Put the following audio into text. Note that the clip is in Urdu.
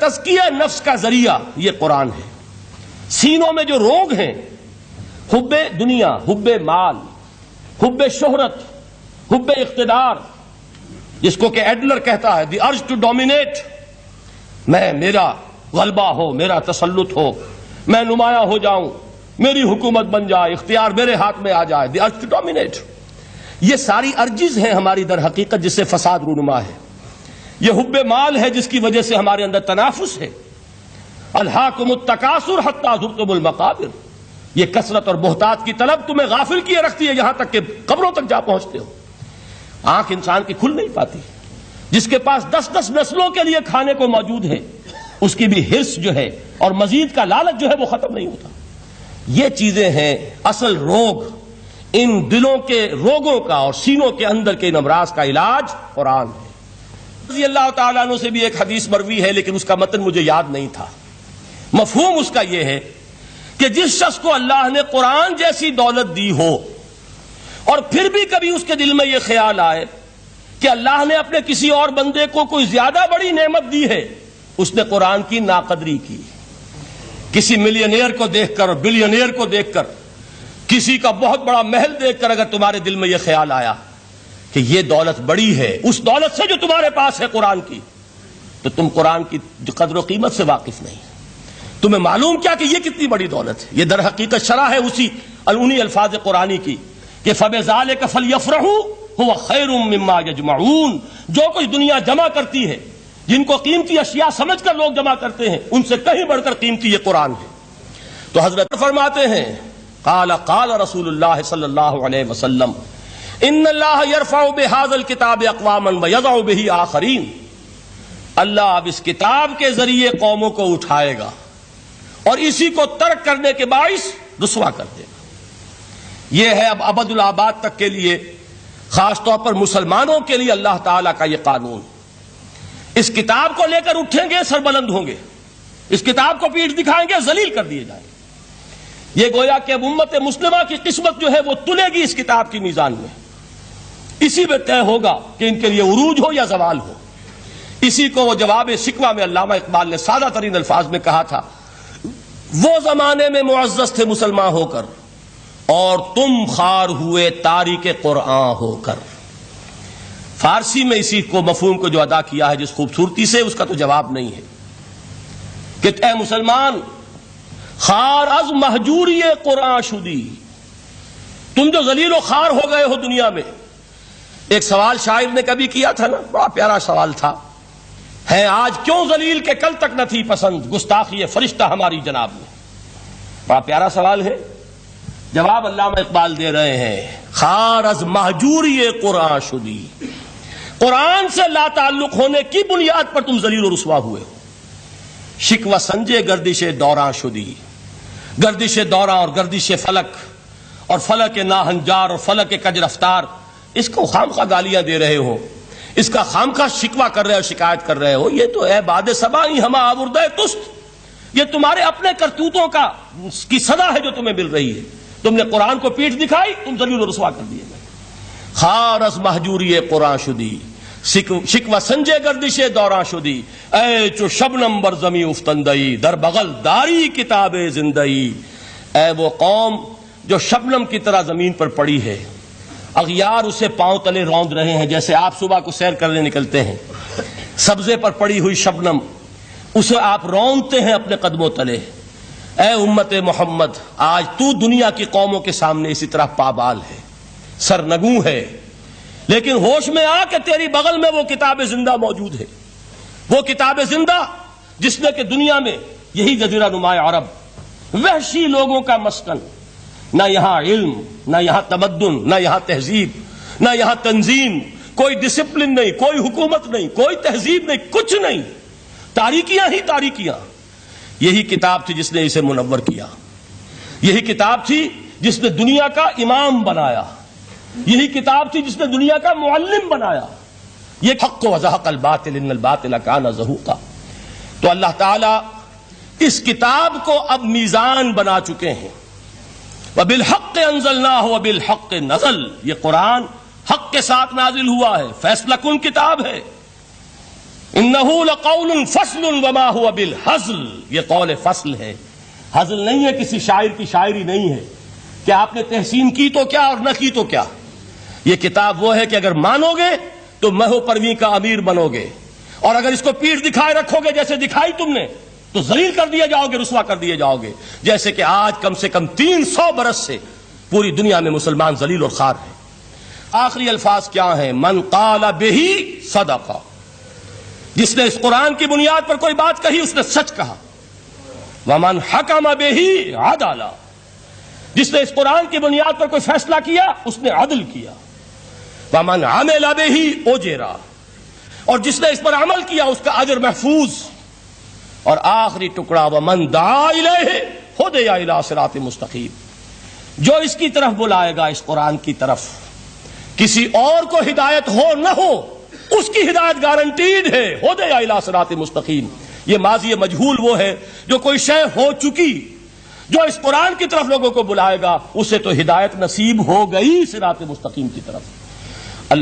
تزکیہ نفس کا ذریعہ یہ قرآن ہے۔ سینوں میں جو روگ ہیں، حب دنیا، حب مال، حب شہرت، حب اقتدار، جس کو کہ ایڈلر کہتا ہے دی ارج ٹو ڈومینیٹ، میرا غلبہ ہو، میرا تسلط ہو، میں نمایاں ہو جاؤں، میری حکومت بن جائے، اختیار میرے ہاتھ میں آ جائے، دی ارج ٹو ڈومینیٹ، یہ ساری ارجز ہیں ہماری در حقیقت جس سے فساد رونما ہے۔ یہ حب مال ہے جس کی وجہ سے ہمارے اندر تنافس ہے۔ الہاکم التکاثر حتی زرتم المقابر، یہ کثرت اور بہتات کی طلب تمہیں غافل کیے رکھتی ہے یہاں تک کہ قبروں تک جا پہنچتے ہو۔ آنکھ انسان کی کھل نہیں پاتی، جس کے پاس 10 نسلوں کے لیے کھانے کو موجود ہے، اس کی بھی حرص جو ہے اور مزید کا لالچ جو ہے وہ ختم نہیں ہوتا۔ یہ چیزیں ہیں اصل روگ، ان دلوں کے روگوں کا اور سینوں کے اندر کے ان امراض کا علاج قرآن ہے۔ رضی اللہ تعالیٰ عنہ سے بھی ایک حدیث مروی ہے، لیکن اس کا متن مجھے یاد نہیں تھا۔ مفہوم اس کا یہ ہے کہ جس شخص کو اللہ نے قرآن جیسی دولت دی ہو اور پھر بھی کبھی اس کے دل میں یہ خیال آئے کہ اللہ نے اپنے کسی اور بندے کو کوئی زیادہ بڑی نعمت دی ہے، اس نے قرآن کی ناقدری کی۔ کسی ملینئر کو دیکھ کر اور بلینئر کو دیکھ کر، کسی کا بہت بڑا محل دیکھ کر اگر تمہارے دل میں یہ خیال آیا کہ یہ دولت بڑی ہے اس دولت سے جو تمہارے پاس ہے قرآن کی، تو تم قرآن کی قدر و قیمت سے واقف نہیں۔ تمہیں معلوم کیا کہ یہ کتنی بڑی دولت ہے؟ یہ در حقیقت شرح ہے انہی الفاظ قرآنی کی کہ فَبِذَلِكَ فَلْيَفْرَحُوا هُوَ خَيْرٌ مِّمَّا يَجْمَعُونَ، جو کچھ دنیا جمع کرتی ہے، جن کو قیمتی اشیاء سمجھ کر لوگ جمع کرتے ہیں، ان سے کہیں بڑھ کر قیمتی یہ قرآن ہے۔ تو حضرت فرماتے ہیں قال رسول اللہ صلی اللہ علیہ وسلم ان اللہ یرفع بہذا الکتاب اقواما ویضع بہ آخرین، اللہ اب اس کتاب کے ذریعے قوموں کو اٹھائے گا اور اسی کو ترک کرنے کے باعث رسوا کر دے گا۔ یہ ہے اب ابد الآباد تک کے لیے، خاص طور پر مسلمانوں کے لیے اللہ تعالیٰ کا یہ قانون۔ اس کتاب کو لے کر اٹھیں گے سربلند ہوں گے، اس کتاب کو پیٹھ دکھائیں گے ذلیل کر دیے جائیں گے۔ یہ گویا کہ اب امت مسلمہ کی قسمت جو ہے وہ تلے گی اس کتاب کی میزان میں، اسی میں طے ہوگا کہ ان کے لیے عروج ہو یا زوال ہو۔ اسی کو وہ جواب شکوہ میں علامہ اقبال نے سادہ ترین الفاظ میں کہا تھا، وہ زمانے میں معزز تھے مسلمان ہو کر اور تم خار ہوئے تاریک قرآن ہو کر۔ فارسی میں اسی کو مفہوم کو جو ادا کیا ہے جس خوبصورتی سے، اس کا تو جواب نہیں ہے کہ اے مسلمان خار از مہجوری قرآن شدی، تم جو ذلیل و خار ہو گئے ہو دنیا میں۔ ایک سوال شاعر نے کبھی کیا تھا نا، بڑا پیارا سوال تھا، ہے آج کیوں ذلیل کہ کل تک نہ تھی پسند گستاخی فرشتہ ہماری جناب میں۔ بڑا پیارا سوال ہے، جواب علامہ اقبال دے رہے ہیں، خار از مہجوری قرآن شدی، قرآن سے لا تعلق ہونے کی بنیاد پر تم ذلیل و رسوا ہوئے ہو۔ شکوہ سنجے گردش دوراں شدی، گردش دوراں اور گردش فلک اور فلک ناہنجار اور فلک کج رفتار، اس کو خامخواہ گالیاں دے رہے ہو، اس کا خامخواہ شکوہ کر رہے ہو، شکایت کر رہے ہو، یہ تو اے باد صبائی ہما آوردہ تست، یہ تمہارے اپنے کرتوتوں کی سزا ہے جو تمہیں مل رہی ہے۔ تم نے قرآن کو پیٹھ دکھائی، تم ذلیل و رسوا کر دیے گئے۔ خار از مہجوری قرآن شدی، شکوہ سنجے گردش دوراں شدی، اے چو شبنم بر زمیں افتندئی، در بغل داری کتاب زندئی، اے وہ قوم جو شبنم کی طرح زمین پر پڑی ہے، اغیار اسے پاؤں تلے روند رہے ہیں، جیسے آپ صبح کو سیر کرنے نکلتے ہیں، سبزے پر پڑی ہوئی شبنم اسے آپ روندتے ہیں اپنے قدموں تلے۔ اے امت محمد، آج تو دنیا کی قوموں کے سامنے اسی طرح پابال ہے، سرنگوں ہے، لیکن ہوش میں آ کہ تیری بغل میں وہ کتاب زندہ موجود ہے، وہ کتاب زندہ جس نے کہ دنیا میں یہی جزیرہ نما عرب، وحشی لوگوں کا مسکن، نہ یہاں علم، نہ یہاں تمدن، نہ یہاں تہذیب، نہ یہاں تنظیم، کوئی ڈسپلن نہیں، کوئی حکومت نہیں، کوئی تہذیب نہیں، کچھ نہیں، تاریکیاں ہی تاریکیاں۔ یہی کتاب تھی جس نے اسے منور کیا، یہی کتاب تھی جس نے دنیا کا امام بنایا، یہی کتاب تھی جس نے دنیا کا معلم بنایا۔ یہ حق وزحق الباطل ان الباطل کان زہوقا۔ تو اللہ تعالیٰ اس کتاب کو اب میزان بنا چکے ہیں۔ وَبِالْحَقِّ أَنزَلْنَاهُ وَبِالْحَقِّ نَزَلَ، یہ قرآن حق کے ساتھ نازل ہوا ہے، فیصلہ کن کتاب ہے۔ انہ لقول فصل وما هو بالہزل، یہ قول فصل ہے، ہزل نہیں ہے، کسی شاعر کی شاعری نہیں ہے کہ آپ نے تحسین کی تو کیا اور نہ کی تو کیا. یہ کتاب وہ ہے کہ اگر مانو گے تو مہو پرویں کا امیر بنو گے، اور اگر اس کو پیٹھ دکھائے رکھو گے جیسے دکھائی تم نے تو ذلیل کر دیے جاؤ گے، رسوا کر دیے جاؤ گے، جیسے کہ آج کم سے کم 300 برس سے پوری دنیا میں مسلمان ذلیل اور خوار ہیں. آخری الفاظ کیا ہیں؟ من قال بہ صدق، جس نے اس قرآن کی بنیاد پر کوئی بات کہی اس نے سچ کہا. ومن حکم بہ عدل، جس نے اس قرآن کی بنیاد پر کوئی فیصلہ کیا اس نے عدل کیا. ومن عمل بہ اجر، اور جس نے اس پر عمل کیا اس کا اجر محفوظ. اور آخری ٹکڑا ومن دعا الیہ ہدی الی صراط مستقیم، جو اس کی طرف بلائے گا، اس قرآن کی طرف، کسی اور کو ہدایت ہو نہ ہو اس کی ہدایت گارنٹیڈ ہے. ہدی الی صراط مستقیم، یہ ماضی مجہول وہ ہے جو کوئی شے ہو چکی، جو اس قرآن کی طرف لوگوں کو بلائے گا اسے تو ہدایت نصیب ہو گئی صراط مستقیم کی طرف.